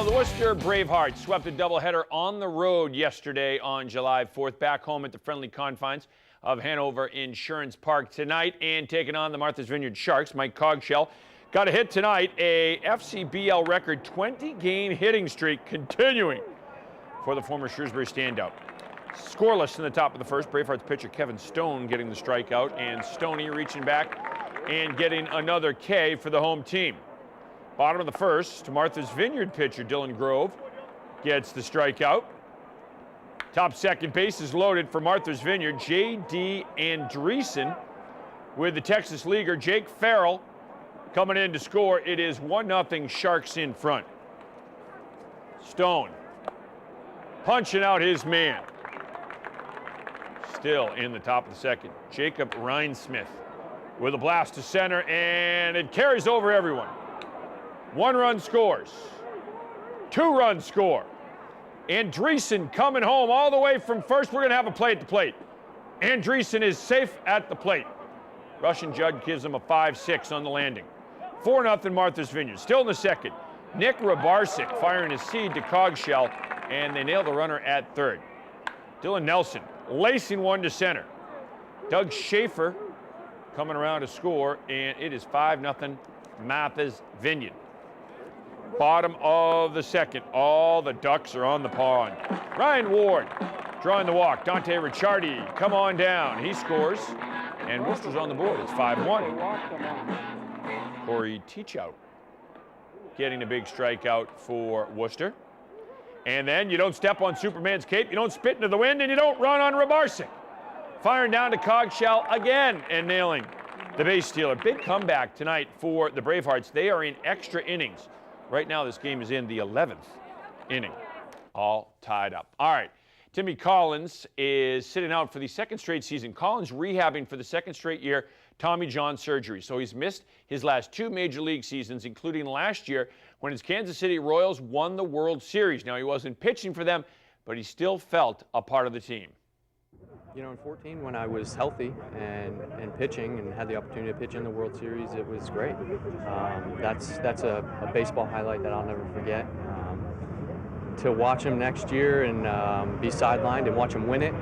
Well, the Worcester Bravehearts swept a doubleheader on the road yesterday on July 4th, back home at the friendly confines of Hanover Insurance Park tonight, and taking on the Martha's Vineyard Sharks. Mike Cogshell got a hit tonight, a FCBL record 20-game hitting streak continuing for the former Shrewsbury standout. Scoreless in the top of the first. Bravehearts pitcher Kevin Stone getting the strikeout, and Stoney reaching back and getting another K for the home team. Bottom of the first, Martha's Vineyard pitcher Dylan Grove gets the strikeout. Top second base is loaded for Martha's Vineyard. J.D. Andreessen with the Texas leaguer Jake Farrell coming in to score. It is 1-0 Sharks in front. Stone punching out his man. Still in the top of the second. Jacob Rhinesmith with a blast to center, and it carries over everyone. 1 run scores. 2 runs score. Andreessen coming home all the way from first. We're going to have a play at the plate. Andreessen is safe at the plate. Russian Judd gives him a 5-6 on the landing. 4-0 Martha's Vineyard. Still in the second. Nick Rabarczyk firing his seed to Cogshell, and they nail the runner at third. Dylan Nelson lacing one to center. Doug Schaefer coming around to score, and it is 5-0 Martha's Vineyard. Bottom of the second. All the ducks are on the pond. Ryan Ward drawing the walk. Dante Ricciardi, come on down. He scores, and Worcester's on the board. It's 5-1. Corey Teachout getting a big strikeout for Worcester. And then you don't step on Superman's cape, you don't spit into the wind, and you don't run on Rabarczyk. Firing down to Cogshell again and nailing the base stealer. Big comeback tonight for the Bravehearts. They are in extra innings. Right now, this game is in the 11th inning, all tied up. All right, Timmy Collins is sitting out for the second straight season. Collins rehabbing for the second straight year, Tommy John surgery. So he's missed his last 2 major league seasons, including last year when his Kansas City Royals won the World Series. Now, he wasn't pitching for them, but he still felt a part of the team. You know, in 14, when I was healthy and pitching and had the opportunity to pitch in the World Series, it was great. That's a baseball highlight that I'll never forget. To watch him next year and be sidelined and watch him win it,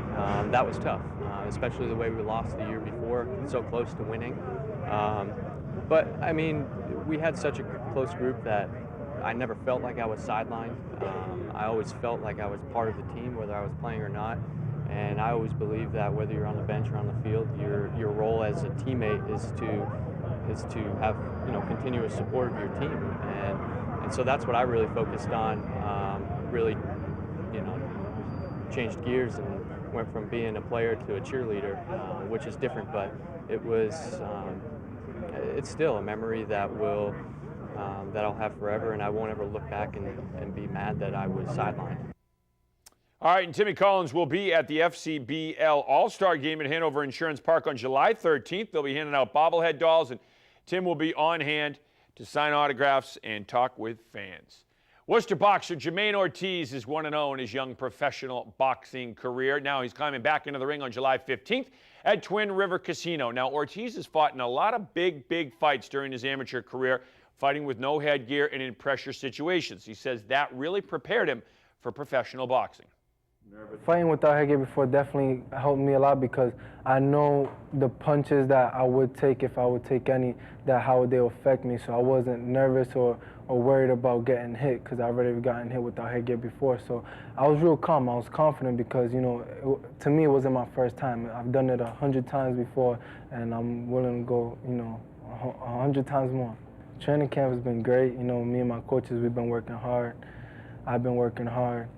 that was tough, especially the way we lost the year before, so close to winning. But, I mean, we had such a close group that I never felt like I was sidelined. I always felt like I was part of the team, whether I was playing or not. And I always believe that whether you're on the bench or on the field, your role as a teammate is to have, you know, continuous support of your team. And so that's what I really focused on. Really, you know, changed gears and went from being a player to a cheerleader, which is different, but it was it's still a memory that that I'll have forever, and I won't ever look back and be mad that I was sidelined. All right, and Timmy Collins will be at the FCBL All-Star Game at Hanover Insurance Park on July 13th. They'll be handing out bobblehead dolls, and Tim will be on hand to sign autographs and talk with fans. Worcester boxer Jamaine Ortiz is 1-0 in his young professional boxing career. Now he's climbing back into the ring on July 15th at Twin River Casino. Now, Ortiz has fought in a lot of big fights during his amateur career, fighting with no headgear and in pressure situations. He says that really prepared him for professional boxing. Fighting without headgear before definitely helped me a lot because I know the punches that I would take, if I would take any, that how they would affect me. So I wasn't nervous or worried about getting hit because I already gotten hit without headgear before. So I was real calm. I was confident because, you know, to me it wasn't my first time. I've done it 100 times before, and I'm willing to go, you know, 100 times more. Training camp has been great. You know, me and my coaches, we've been working hard. I've been working hard,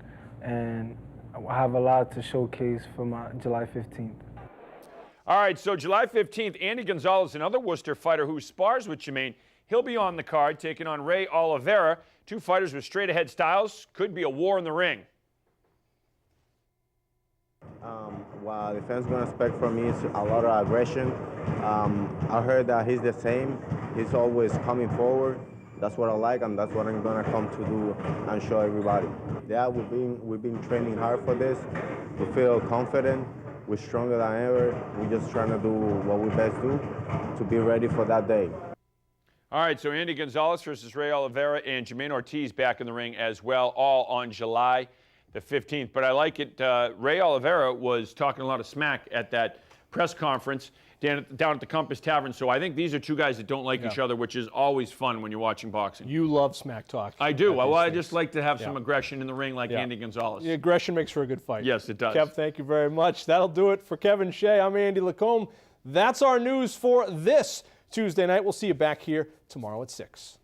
and I have a lot to showcase for my July 15th. All right, so July 15th, Andy Gonzalez, another Worcester fighter who spars with Jamaine, he'll be on the card taking on Ray Oliveira. 2 fighters with straight-ahead styles. Could be a war in the ring. What the fans going to expect from me is a lot of aggression. I heard that he's the same. He's always coming forward. That's what I like, and that's what I'm gonna come to do and show everybody. Yeah, we've been training hard for this. We feel confident. We're stronger than ever. We're just trying to do what we best do to be ready for that day. All right, so Andy Gonzalez versus Ray Oliveira and Jamaine Ortiz back in the ring as well, all on July the 15th. But I like it. Ray Oliveira was talking a lot of smack at that press conference down at the Compass Tavern. So I think these are two guys that don't like each other, which is always fun when you're watching boxing. You love smack talk. I do. Well, I just like to have some aggression in the ring like Andy Gonzalez. The aggression makes for a good fight. Yes, it does. Kev, thank you very much. That'll do it for Kevin Shea. I'm Andy Lacombe. That's our news for this Tuesday night. We'll see you back here tomorrow at 6.